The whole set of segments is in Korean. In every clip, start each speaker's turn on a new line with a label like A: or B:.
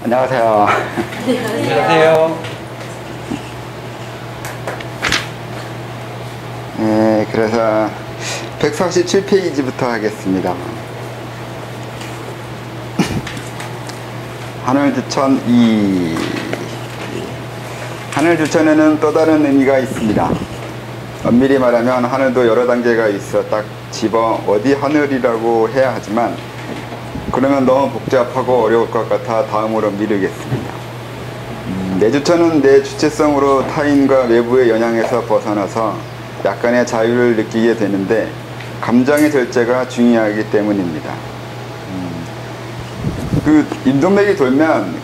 A: 안녕하세요.
B: 안녕하세요.
A: 네, 그래서 147페이지부터 하겠습니다. 하늘주천 2. 하늘주천에는 또 다른 의미가 있습니다. 엄밀히 말하면 하늘도 여러 단계가 있어 딱 집어 어디 하늘이라고 해야 하지만 그러면 너무 복잡하고 어려울 것 같아 다음으로 미루겠습니다. 내 주천은 내 주체성으로 타인과 외부의 영향에서 벗어나서 약간의 자유를 느끼게 되는데 감정의 절제가 중요하기 때문입니다. 그 인동맥이 돌면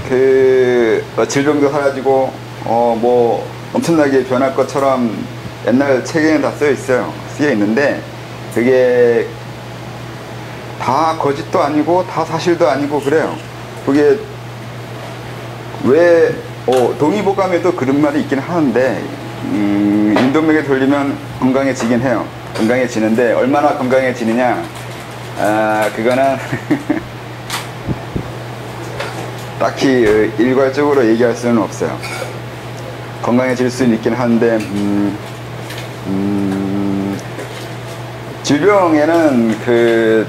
A: 그 질병도 사라지고 뭐 엄청나게 변할 것처럼 옛날 책에는 다 쓰여 있어요. 쓰여 있는데 그게 다 거짓도 아니고 다 사실도 아니고 그래요. 그게 왜 동의보감에도 그런 말이 있긴 하는데 인동맥이 돌리면 건강해지긴 해요. 건강해지는데 얼마나 건강해지느냐, 그거는 딱히 일괄적으로 얘기할 수는 없어요. 건강해질 수는 있긴 한데 질병에는 그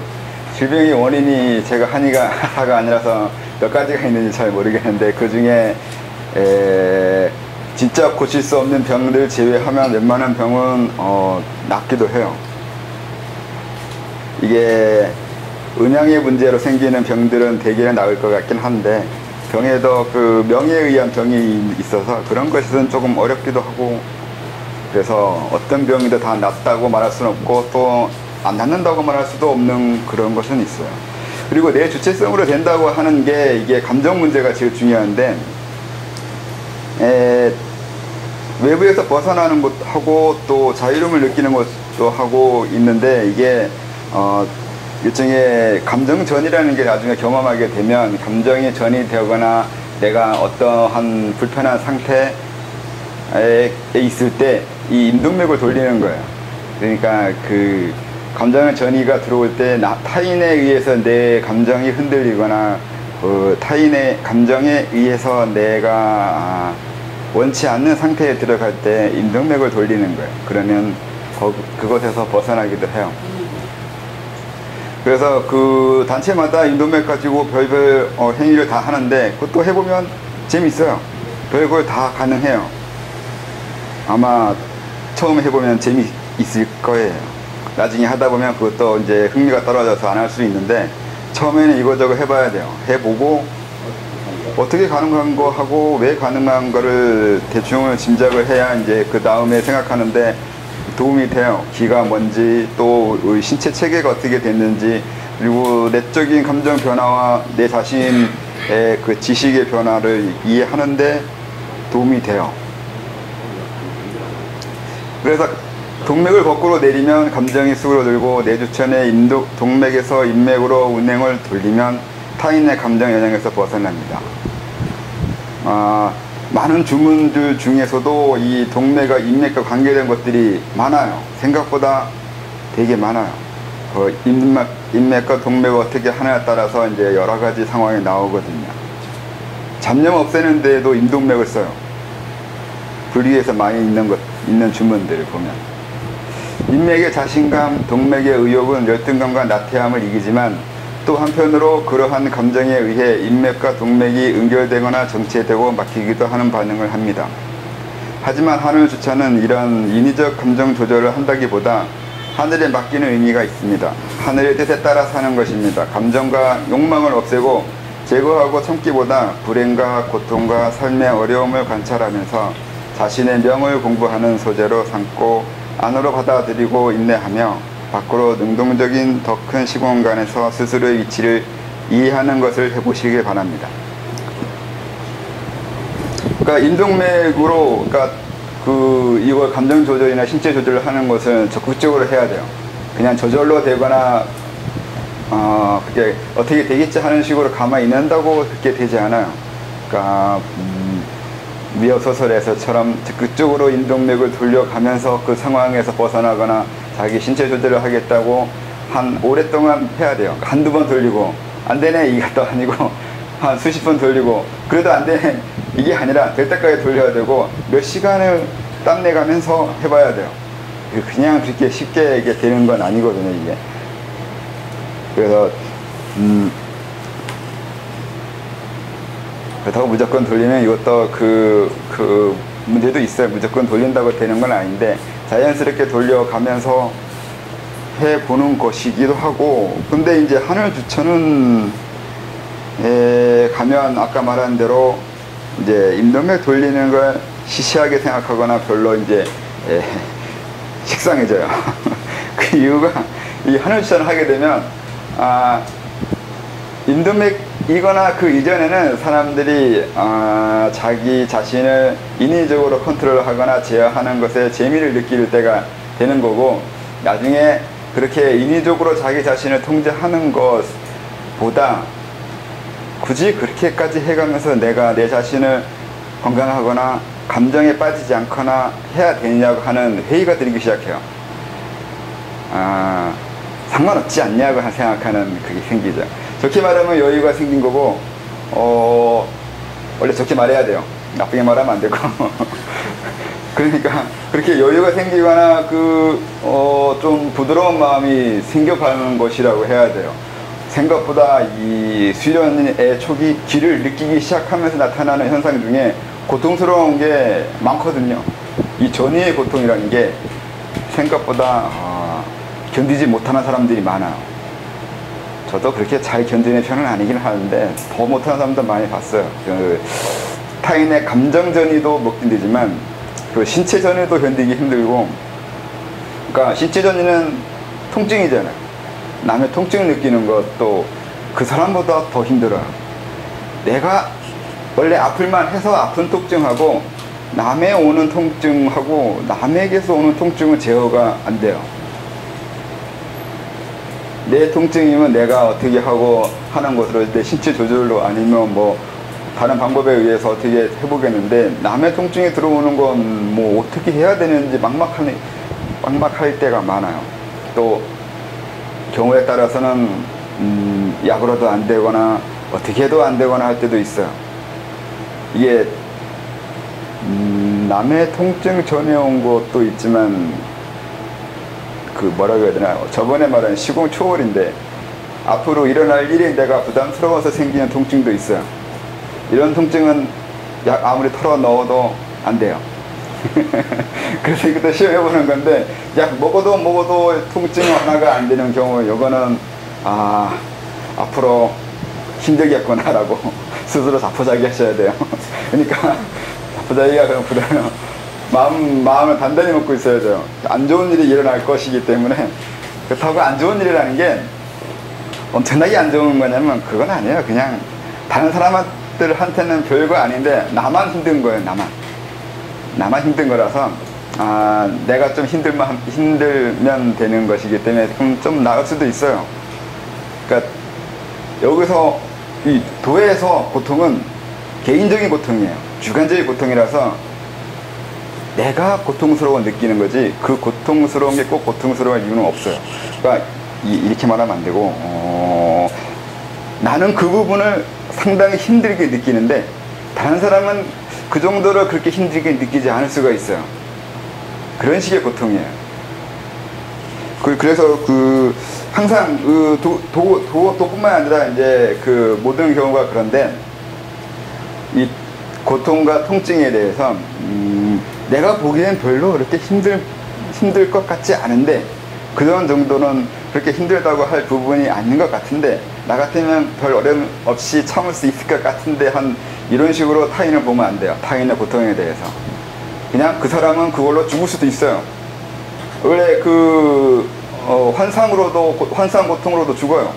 A: 질병의 원인이 제가 하나가 아니라서 몇 가지가 있는지 잘 모르겠는데 그 중에 진짜 고칠 수 없는 병들 제외하면 웬만한 병은 낫기도 해요. 이게 음양의 문제로 생기는 병들은 대개는 나을 것 같긴 한데 병에도 그 명에 의한 병이 있어서 그런 것은 조금 어렵기도 하고 그래서 어떤 병이도 다 낫다고 말할 수는 없고 또 안 낫는다고 말할 수도 없는 그런 것은 있어요. 그리고 내 주체성으로 된다고 하는 게 이게 감정 문제가 제일 중요한데 외부에서 벗어나는 것하고 또 자유로움을 느끼는 것도 하고 있는데 이게 일종의 감정전이라는 게 나중에 경험하게 되면 감정이 전이 되거나 내가 어떠한 불편한 상태에 있을 때 이 인동맥을 돌리는 거예요. 그러니까 그 감정의 전이가 들어올 때 타인에 의해서 내 감정이 흔들리거나 타인의 감정에 의해서 내가 원치 않는 상태에 들어갈 때 인동맥을 돌리는 거예요. 그러면 그것에서 벗어나기도 해요. 그래서 그 단체마다 인동맥 가지고 별별 행위를 다 하는데 그것도 해보면 재밌어요. 별걸 다 가능해요. 아마 처음 해보면 재미있을 거예요. 나중에 하다 보면 그것도 이제 흥미가 떨어져서 안 할 수 있는데 처음에는 이거저거 해봐야 돼요. 해보고 어떻게 가능한 거 하고 왜 가능한 거를 대충 짐작을 해야 이제 그 다음에 생각하는데 도움이 돼요. 기가 뭔지 또 신체 체계가 어떻게 됐는지 그리고 내적인 감정 변화와 내 자신의 그 지식의 변화를 이해하는데 도움이 돼요. 그래서 동맥을 거꾸로 내리면 감정이 수그러들고 내 주천의 동맥에서 인맥으로 운행을 돌리면 타인의 감정 영향에서 벗어납니다. 많은 주문들 중에서도 이 동맥과 인맥과 관계된 것들이 많아요. 생각보다 되게 많아요. 인맥과 동맥을 어떻게 하냐에 따라서 이제 여러 가지 상황이 나오거든요. 잡념 없애는 데에도 인동맥을 써요. 불의에서 많이 있는 주문들을 보면. 인맥의 자신감, 동맥의 의욕은 열등감과 나태함을 이기지만 또 한편으로 그러한 감정에 의해 인맥과 동맥이 응결되거나 정체되고 막히기도 하는 반응을 합니다. 하지만 하늘주천은 이런 인위적 감정 조절을 한다기보다 하늘에 맡기는 의미가 있습니다. 하늘의 뜻에 따라 사는 것입니다. 감정과 욕망을 없애고 제거하고 참기보다 불행과 고통과 삶의 어려움을 관찰하면서 자신의 명을 공부하는 소재로 삼고 안으로 받아들이고 인내하며 밖으로 능동적인 더 큰 시공간에서 스스로의 위치를 이해하는 것을 해보시길 바랍니다. 그러니까 인동맥으로 이걸 감정 조절이나 신체 조절을 하는 것은 적극적으로 해야 돼요. 그냥 저절로 되거나 그게 어떻게 되겠지 하는 식으로 가만히 있는다고 그렇게 되지 않아요. 그러니까 미어소설에서처럼 적극적으로 인동맥을 돌려가면서 그 상황에서 벗어나거나 자기 신체 조절을 하겠다고 오랫동안 해야 돼요. 한두 번 돌리고 안 되네 이것도 아니고 한 수십 번 돌리고 그래도 안 되는 이게 아니라 될 때까지 돌려야 되고 몇 시간을 땀내가면서 해봐야 돼요. 그냥 그렇게 쉽게 이게 되는 건 아니거든요, 이게. 그래서 그렇다고 무조건 돌리면 이것도 그 문제도 있어요. 무조건 돌린다고 되는 건 아닌데 자연스럽게 돌려가면서 해보는 것이기도 하고, 근데 이제 하늘주천은 가면 아까 말한 대로 이제 임동맥 돌리는 걸 시시하게 생각하거나 별로 이제 식상해져요. 그 이유가 이 하늘주천을 하게 되면 임동맥이거나 그 이전에는 사람들이 자기 자신을 인위적으로 컨트롤하거나 제어하는 것에 재미를 느낄 때가 되는 거고, 나중에 그렇게 인위적으로 자기 자신을 통제하는 것보다 굳이 그렇게까지 해가면서 내가 내 자신을 건강하거나 감정에 빠지지 않거나 해야 되냐고 하는 회의가 들기 시작해요. 상관없지 않냐고 생각하는 그게 생기죠. 좋게 말하면 여유가 생긴 거고, 원래 좋게 말해야 돼요. 나쁘게 말하면 안 되고. 그러니까 그렇게 여유가 생기거나 좀 부드러운 마음이 생겨가는 것이라고 해야 돼요. 생각보다 이 수련의 초기 길을 느끼기 시작하면서 나타나는 현상 중에 고통스러운 게 많거든요. 이 전이의 고통이라는 게 생각보다 견디지 못하는 사람들이 많아요. 저도 그렇게 잘 견디는 편은 아니긴 하는데 더 못하는 사람도 많이 봤어요. 타인의 감정 전이도 못 견디지만 그 신체 전이도 견디기 힘들고, 그러니까 신체 전이는 통증이잖아요. 남의 통증 느끼는 것도 그 사람보다 더 힘들어요. 내가 원래 아플만 해서 아픈 통증하고 남의 오는 통증하고 남에게서 오는 통증은 제어가 안 돼요. 내 통증이면 내가 어떻게 하고 하는 것으로 내 신체 조절로 아니면 뭐 다른 방법에 의해서 어떻게 해보겠는데, 남의 통증이 들어오는 건 뭐 어떻게 해야 되는지 막막할 때가 많아요. 또 경우에 따라서는 약으로도 안 되거나 어떻게 해도 안 되거나 할 때도 있어요. 이게 남의 통증 전해온 것도 있지만 뭐라고 해야 되나, 저번에 말한 시공초월인데 앞으로 일어날 일이 내가 부담스러워서 생기는 통증도 있어요. 이런 통증은 약 아무리 털어 넣어도 안 돼요. 그래서 이것도 시험해보는 건데, 약 먹어도 통증 하나가 안 되는 경우, 이거는 앞으로 힘들겠구나 라고 스스로 자포자기 하셔야 돼요. 그러니까 자포자기가 그럼 마음을 단단히 먹고 있어야죠. 안 좋은 일이 일어날 것이기 때문에. 그렇다고 안 좋은 일이라는 게 엄청나게 안 좋은 거냐면 그건 아니에요. 그냥 다른 사람들한테는 별거 아닌데 나만 힘든 거예요. 나만 힘든 거라서 내가 좀 힘들면 되는 것이기 때문에 좀 나을 수도 있어요. 그러니까 여기서 이 도에서 고통은 개인적인 고통이에요. 주관적인 고통이라서 내가 고통스러워 느끼는 거지, 그 고통스러운 게 꼭 고통스러울 이유는 없어요. 그러니까 이렇게 말하면 안 되고, 나는 그 부분을 상당히 힘들게 느끼는데 다른 사람은 그 정도로 그렇게 힘들게 느끼지 않을 수가 있어요. 그런 식의 고통이에요. 그래서 항상 도뿐만 아니라 이제 모든 경우가 그런데, 이 고통과 통증에 대해서 내가 보기엔 별로 그렇게 힘들 것 같지 않은데, 그런 정도는 그렇게 힘들다고 할 부분이 아닌 것 같은데, 나 같으면 별 어려움 없이 참을 수 있을 것 같은데, 이런 식으로 타인을 보면 안 돼요. 타인의 고통에 대해서. 그냥 그 사람은 그걸로 죽을 수도 있어요. 원래 환상 고통으로도 죽어요.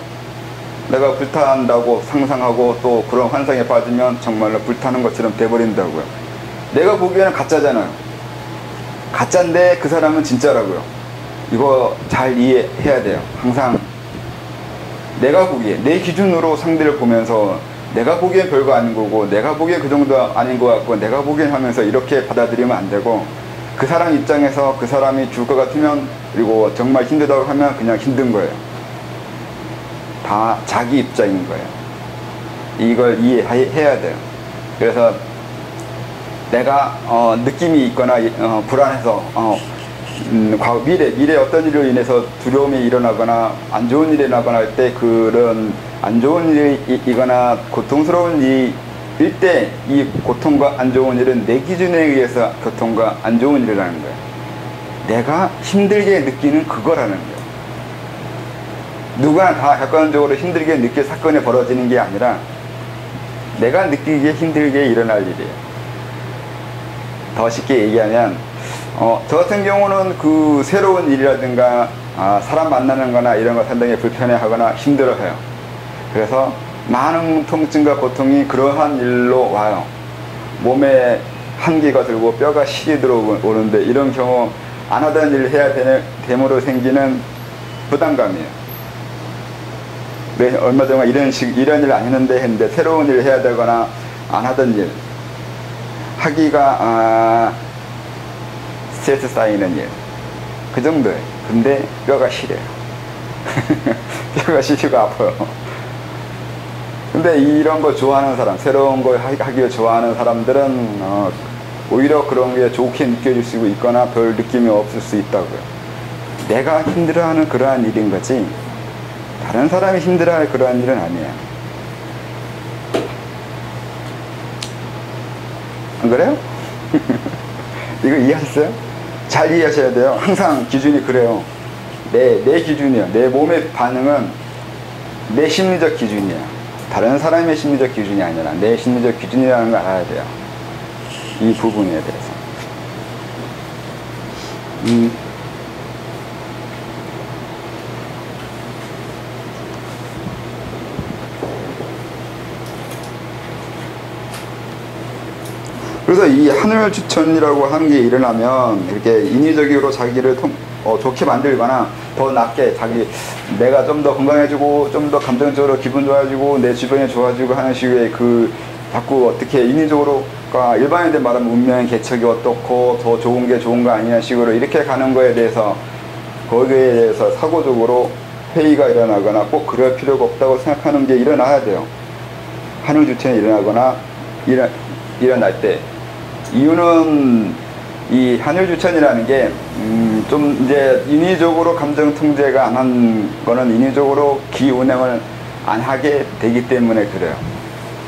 A: 내가 불탄다고 상상하고 또 그런 환상에 빠지면 정말로 불타는 것처럼 돼버린다고요. 내가 보기에는 가짜잖아요. 가짜인데 그 사람은 진짜라고요. 이거 잘 이해해야 돼요. 항상 내가 보기에, 내 기준으로 상대를 보면서 내가 보기엔 별거 아닌 거고, 내가 보기엔 그 정도 아닌 것 같고, 내가 보기엔 하면서 이렇게 받아들이면 안 되고, 그 사람 입장에서 그 사람이 죽을 것 같으면, 그리고 정말 힘들다고 하면 그냥 힘든 거예요. 다 자기 입장인 거예요. 이걸 이해해야 돼요. 그래서 내가 느낌이 있거나 불안해서 미래 어떤 일로 인해서 두려움이 일어나거나 안 좋은 일이 일어나거나 할 때 그런 안 좋은 일이거나 고통스러운 일일 때 이 고통과 안 좋은 일은 내 기준에 의해서 고통과 안 좋은 일이라는 거예요. 내가 힘들게 느끼는 그거라는 거예요. 누구나 다 객관적으로 힘들게 느낄 사건이 벌어지는 게 아니라 내가 느끼기에 힘들게 일어날 일이에요. 더 쉽게 얘기하면 저 같은 경우는 그 새로운 일이라든가 사람 만나는 거나 이런 거 상당히 불편해하거나 힘들어해요. 그래서 많은 통증과 고통이 그러한 일로 와요. 몸에 한기가 들고 뼈가 시리 들어오는데 이런 경우 안 하던 일을 해야 됨으로 생기는 부담감이에요. 네, 얼마 전에 이런 일 안 했는데 했는데 새로운 일을 해야 되거나 안 하던 일 하기가 스트레스 쌓이는 일 그 정도예요. 근데 뼈가 시려요. 뼈가 시리고 아파요. 근데 이런 거 좋아하는 사람, 새로운 걸 하기를 좋아하는 사람들은 오히려 그런 게 좋게 느껴질 수 있거나 별 느낌이 없을 수 있다고요. 내가 힘들어하는 그러한 일인 거지 다른 사람이 힘들어할 그러한 일은 아니에요. 안 그래요? 이거 이해하셨어요? 잘 이해하셔야 돼요. 항상 기준이 그래요. 내 기준이에요. 내 몸의 반응은 내 심리적 기준이에요. 다른 사람의 심리적 기준이 아니라 내 심리적 기준이라는 걸 알아야 돼요. 이 부분에 대해서. 그래서 이 하늘 추천이라고 하는 게 일어나면 이렇게 인위적으로 자기를 좋게 만들거나 더 낫게 내가 좀 더 건강해지고 좀 더 감정적으로 기분 좋아지고 내 주변이 좋아지고 하는 식의 자꾸 어떻게 인위적으로 일반인들 말하면 운명의 개척이 어떻고 더 좋은 게 좋은 거 아니냐 식으로 이렇게 가는 거에 대해서 거기에 대해서 사고적으로 회의가 일어나거나 꼭 그럴 필요가 없다고 생각하는 게 일어나야 돼요. 하늘 주천이 일어나거나 일어날 때 이유는 이 하늘주천이라는 게 좀 이제 인위적으로 감정 통제가 안 한 거는 인위적으로 기 운행을 안 하게 되기 때문에 그래요.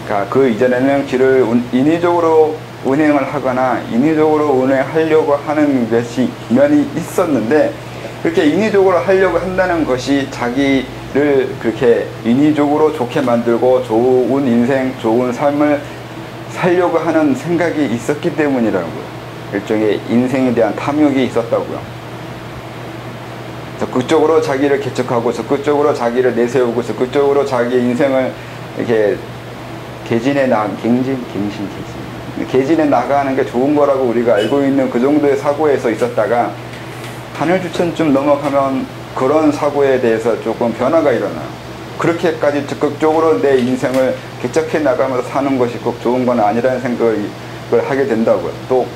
A: 그러니까 그 이전에는 기를 인위적으로 운행을 하거나 인위적으로 운행하려고 하는 것이 면이 있었는데 그렇게 인위적으로 하려고 한다는 것이 자기를 그렇게 인위적으로 좋게 만들고 좋은 인생, 좋은 삶을 살려고 하는 생각이 있었기 때문이라고요. 일종의 인생에 대한 탐욕이 있었다고요. 적극적으로 자기를 개척하고 적극적으로 자기를 내세우고 적극적으로 자기의 인생을 이렇게 개진해 나가는 게 좋은 거라고 우리가 알고 있는 그 정도의 사고에서 있었다가 하늘주천쯤 넘어가면 그런 사고에 대해서 조금 변화가 일어나요. 그렇게까지 적극적으로 내 인생을 개척해 나가면서 사는 것이 꼭 좋은 건 아니라는 생각을 하게 된다고요. 또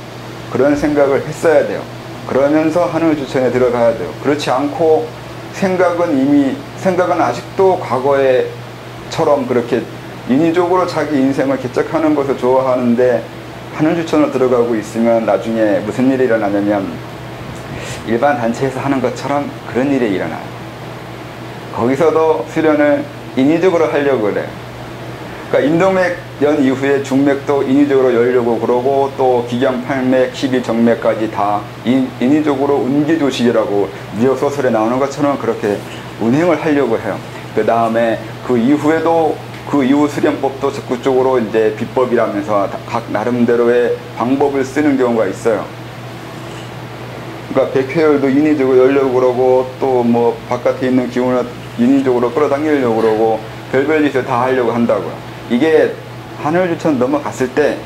A: 그런 생각을 했어야 돼요. 그러면서 하늘주천에 들어가야 돼요. 그렇지 않고 생각은 아직도 과거에처럼 그렇게 인위적으로 자기 인생을 개척하는 것을 좋아하는데 하늘주천으로 들어가고 있으면 나중에 무슨 일이 일어나냐면 일반 단체에서 하는 것처럼 그런 일이 일어나요. 거기서도 수련을 인위적으로 하려고 그래요. 그러니까 인동맥 연 이후에 중맥도 인위적으로 열려고 그러고 또 기경팔맥, 12정맥까지 다 인위적으로 운기조식이라고 미역 소설에 나오는 것처럼 그렇게 운행을 하려고 해요. 그 다음에 그 이후에도 그 이후 수련법도 적극적으로 이제 비법이라면서 각 나름대로의 방법을 쓰는 경우가 있어요. 그러니까 백회열도 인위적으로 열려고 그러고 또 뭐 바깥에 있는 기운을 인위적으로 끌어당기려고 그러고 별별 짓을 다 하려고 한다고요. 이게 하늘주천 넘어갔을 때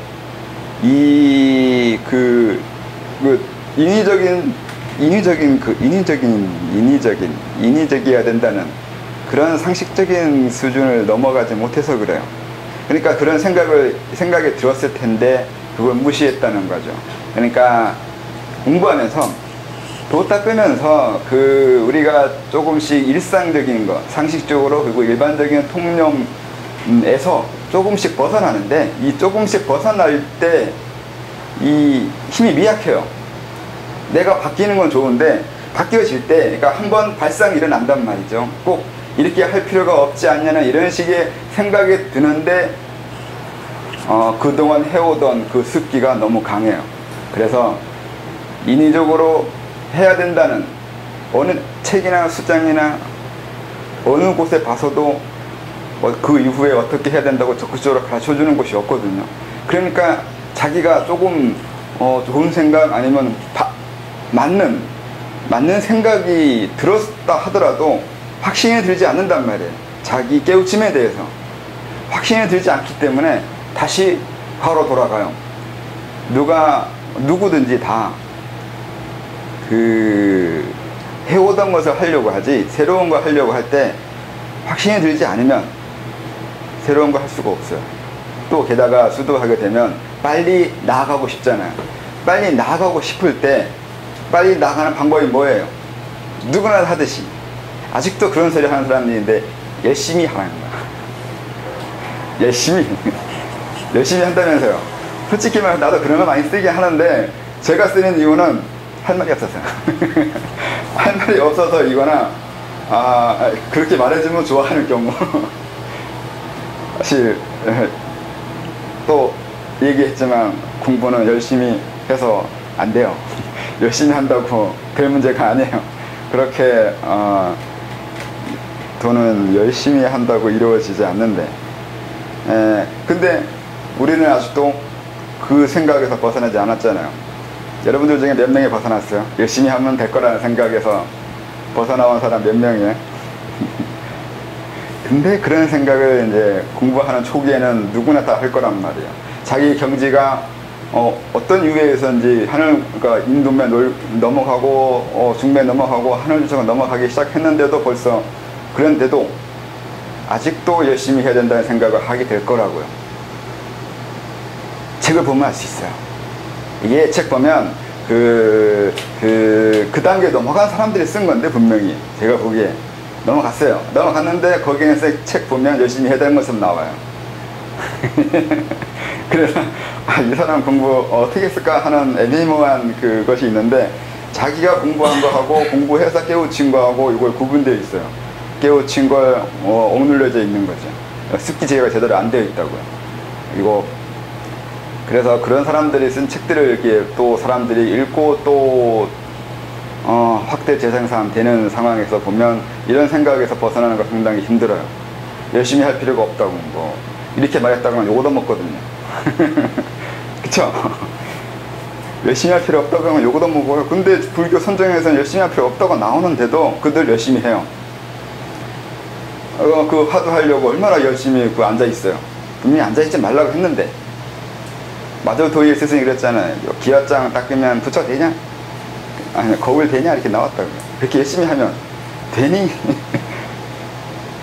A: 인위적이어야 된다는 그런 상식적인 수준을 넘어가지 못해서 그래요. 그러니까 그런 생각이 들었을 텐데 그걸 무시했다는 거죠. 그러니까 공부하면서 도 닦으면서 우리가 조금씩 일상적인 거, 상식적으로 그리고 일반적인 통념에서 조금씩 벗어나는데, 이 조금씩 벗어날 때 이 힘이 미약해요. 내가 바뀌는 건 좋은데 바뀌어질 때, 그러니까 한번 발상이 일어난단 말이죠. 꼭 이렇게 할 필요가 없지 않냐는 이런 식의 생각이 드는데 그동안 해오던 그 습기가 너무 강해요. 그래서 인위적으로 해야 된다는 어느 책이나 수장이나 어느 곳에 봐서도 그 이후에 어떻게 해야 된다고 적극적으로 가르쳐 주는 곳이 없거든요. 그러니까 자기가 조금 좋은 생각 아니면 맞는 생각이 들었다 하더라도 확신이 들지 않는단 말이에요. 자기 깨우침에 대해서 확신이 들지 않기 때문에 다시 바로 돌아가요. 누구든지 다 해오던 것을 하려고 하지, 새로운 거 하려고 할 때 확신이 들지 않으면 새로운 거 할 수가 없어요. 또 게다가 수도하게 되면 빨리 나아가고 싶잖아요. 빨리 나아가고 싶을 때 빨리 나가는 방법이 뭐예요? 누구나 하듯이 아직도 그런 소리 하는 사람들인데 열심히 하라는 거야. 열심히 한다면서요. 솔직히 말해서 나도 그런 거 많이 쓰긴 하는데 제가 쓰는 이유는 할 말이 없어서요. 할 말이 없어서 이거나 그렇게 말해주면 좋아하는 경우. 사실 또 얘기했지만 공부는 열심히 해서 안 돼요. 열심히 한다고 될 문제가 아니에요. 그렇게 돈은 열심히 한다고 이루어지지 않는데, 근데 우리는 아직도 그 생각에서 벗어나지 않았잖아요. 여러분들 중에 몇 명이 벗어났어요? 열심히 하면 될 거라는 생각에서 벗어나온 사람 몇 명이에요? 근데 그런 생각을 이제 공부하는 초기에는 누구나 다 할 거란 말이에요. 자기 경지가 어떤 유해에서인지 그러니까 인도면 넘어가고 중면 넘어가고 하늘주차가 넘어가기 시작했는데도 벌써 그런데도 아직도 열심히 해야 된다는 생각을 하게 될 거라고요. 책을 보면 알 수 있어요. 이게 책 보면 그 단계 넘어간 사람들이 쓴 건데 분명히 제가 보기에 넘어갔어요. 넘어갔는데 거기에서 책 보면 열심히 해야 되는 것은 나와요. 그래서 이 사람 공부 어떻게 했을까 하는 애매모호한 그것이 있는데, 자기가 공부한 거하고 공부해서 깨우친 거하고 이걸 구분되어 있어요. 깨우친 걸 억눌려져 있는 거죠. 습기 제거가 제대로 안 되어 있다고요. 이거 그래서 그런 사람들이 쓴 책들을 이렇게 또 사람들이 읽고 또 확대 재생산 되는 상황에서 보면 이런 생각에서 벗어나는 거 상당히 힘들어요. 열심히 할 필요가 없다고 뭐 이렇게 말했다가는 욕 얻어먹거든요. 그쵸? 열심히 할 필요 없다고 하면 욕 얻어먹어요. 근데 불교 선정에서는 열심히 할 필요 없다고 나오는데도 그들 열심히 해요. 그 화두하려고 얼마나 열심히 앉아있어요. 분명히 앉아있지 말라고 했는데, 마저 도일 스승이 그랬잖아요. 기와장 닦으면 부처 되냐? 아니, 거울 되냐? 이렇게 나왔다고요. 그렇게 열심히 하면 되니?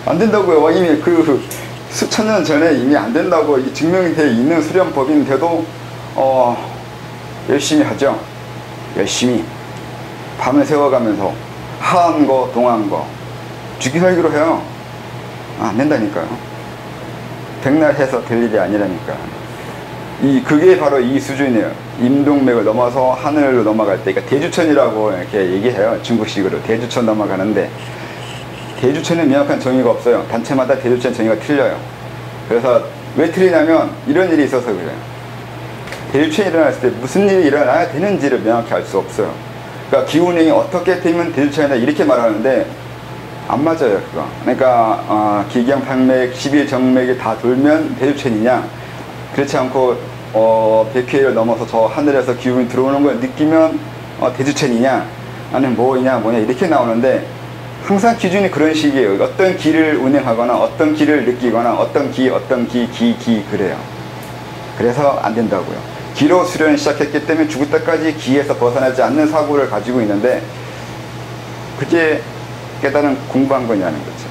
A: 안 된다고요. 이미 수천 년 전에 이미 안 된다고 증명이 돼 있는 수련법인데도 열심히 하죠. 열심히 밤을 새워가면서 하한 거 동한 거 죽이살기로 해요. 안 된다니까요. 백날 해서 될 일이 아니라니까. 그게 바로 이 수준이에요. 임동맥을 넘어서 하늘로 넘어갈 때, 그러니까 대주천이라고 이렇게 얘기해요. 중국식으로 대주천 넘어가는데, 대주천은 명확한 정의가 없어요. 단체마다 대주천 정의가 틀려요. 그래서 왜 틀리냐면 이런 일이 있어서 그래요. 대주천이 일어났을 때 무슨 일이 일어나야 되는지를 명확히 알 수 없어요. 그러니까 기운이 어떻게 되면 대주천이다 이렇게 말하는데 안 맞아요, 그거. 그러니까 기경팔맥, 11정맥이 다 돌면 대주천이냐? 그렇지 않고 백회를 넘어서 저 하늘에서 기운이 들어오는 걸 느끼면 대주천이냐? 아니면 뭐냐 이렇게 나오는데, 항상 기준이 그런 식이에요. 어떤 기를 운행하거나 어떤 기를 느끼거나 어떤 기 그래요. 그래서 안 된다고요. 기로 수련을 시작했기 때문에 죽을 때까지 기에서 벗어나지 않는 사고를 가지고 있는데, 그게 깨달은 공부한 거냐는 거죠.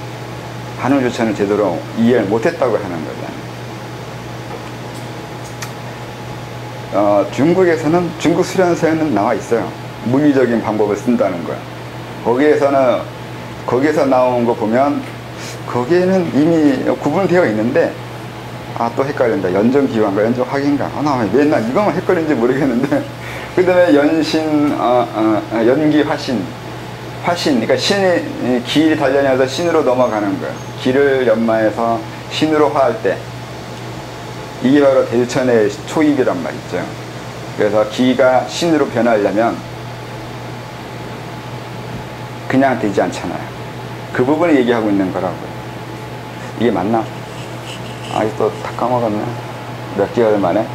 A: 한울조천을 제대로 이해를 못했다고 하는 거잖아요. 중국에서는, 중국 수련서에는 나와 있어요. 물리적인 방법을 쓴다는 거야. 거기에서 나온 거 보면 거기에는 이미 구분되어 있는데 아, 또 헷갈린다. 연정기관가 연정학인가. 아, 나 맨날 이거만 헷갈린지 모르겠는데. 그 다음에 연신, 연기화신. 화신, 그러니까 신이, 기 단련해서 신으로 넘어가는 거예요. 기를 연마해서 신으로 화할 때. 이게 바로 대유천의 초입이란 말이죠. 그래서 기가 신으로 변하려면 그냥 되지 않잖아요. 그 부분을 얘기하고 있는 거라고요. 이게 맞나? 아직도 다 까먹었네. 몇 개월 만에.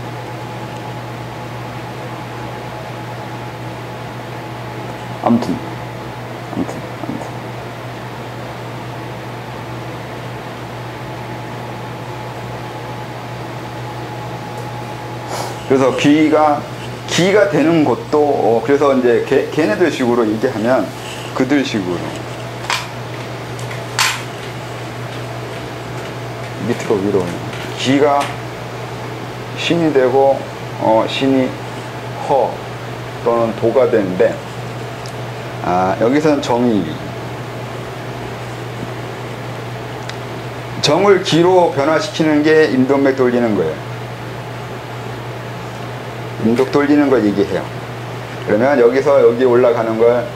A: 아무튼. 그래서 기가 되는 것도, 그래서 이제 걔네들 식으로 얘기하면 그들 식으로. 밑으로 위로. 기가 신이 되고, 신이 허 또는 도가 되는데, 여기서는 정을 기로 변화시키는 게 임동맥 돌리는 거예요. 임독 돌리는 걸 얘기해요. 그러면 여기서 여기 올라가는 걸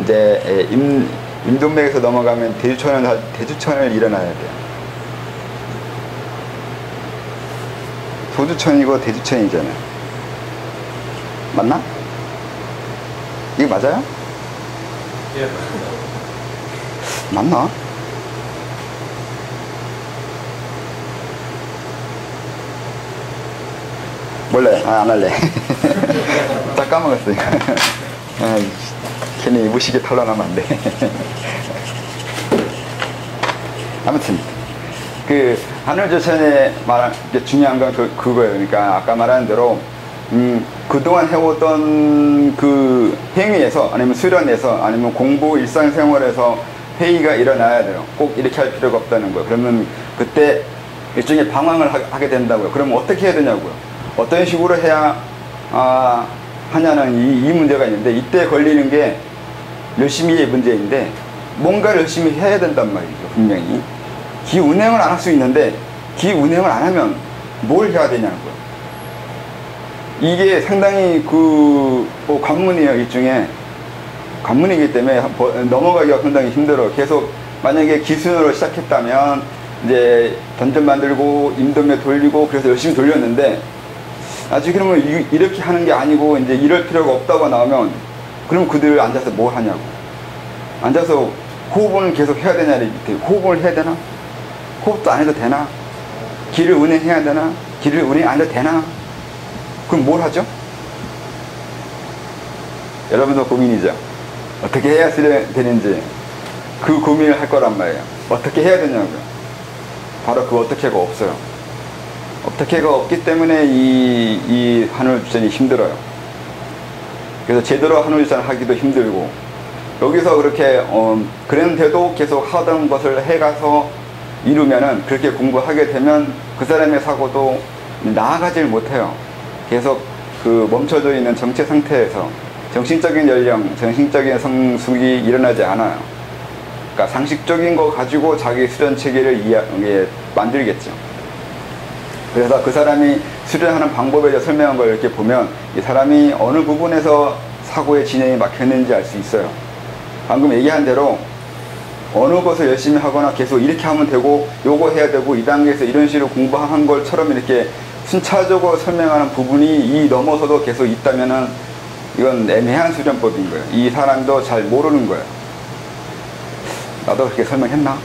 A: 이제 임동맥에서 넘어가면 대주천을 일어나야 돼요. 소주천이고 대주천이잖아요. 맞나? 이거 맞아요?
B: 예.
A: 맞나? 몰래, 안 할래. 다 까먹었어요. 괜히 무식에 털어나면 안 돼. 아무튼, 하늘조천에 말한 게 중요한 건 그거예요. 그러니까 아까 말한 대로, 그동안 해오던 그 행위에서, 아니면 수련에서, 아니면 공부 일상생활에서 회의가 일어나야 돼요. 꼭 이렇게 할 필요가 없다는 거예요. 그러면 그때 일종의 방황을 하게 된다고요. 그러면 어떻게 해야 되냐고요. 어떤 식으로 해야 하냐는 이 문제가 있는데, 이때 걸리는 게 열심히의 문제인데, 뭔가를 열심히 해야 된단 말이죠. 분명히 기 운행을 안 할 수 있는데, 기 운행을 안 하면 뭘 해야 되냐고요. 이게 상당히 관문이에요. 일종의 관문이기 때문에 넘어가기가 상당히 힘들어. 계속 만약에 기순으로 시작했다면 이제 던전 만들고 임동맥 돌리고 그래서 열심히 돌렸는데, 아직 그러면 이렇게 하는 게 아니고 이제 이럴 필요가 없다고 나오면, 그럼 그들 앉아서 뭐 하냐고. 앉아서 호흡을 계속 해야 되냐. 호흡을 해야 되나? 호흡도 안 해도 되나? 기를 운행해야 되나? 기를 운행 안 해도 되나? 그럼 뭘 하죠? 여러분도 고민이죠. 어떻게 해야 되는지 그 고민을 할 거란 말이에요. 어떻게 해야 되냐고요. 바로 그 어떻게가 없어요. 어떻게가 없기 때문에 이 하늘주전이 힘들어요. 그래서 제대로 하늘주전 하기도 힘들고, 여기서 그렇게 그랬는데도 계속 하던 것을 해가서 이루면은, 그렇게 공부하게 되면 그 사람의 사고도 나아가질 못해요. 계속 멈춰져 있는 정체 상태에서 정신적인 연령, 정신적인 성숙이 일어나지 않아요. 그러니까 상식적인 거 가지고 자기 수련 체계를 만들겠죠. 그래서 그 사람이 수련하는 방법에 대해 설명한 걸 이렇게 보면, 이 사람이 어느 부분에서 사고의 진행이 막혔는지 알 수 있어요. 방금 얘기한 대로 어느 것을 열심히 하거나 계속 이렇게 하면 되고, 요거 해야 되고, 이 단계에서 이런 식으로 공부한 것처럼 이렇게 순차적으로 설명하는 부분이 이 넘어서도 계속 있다면은 이건 애매한 수련법인 거예요. 이 사람도 잘 모르는 거예요. 나도 그렇게 설명했나?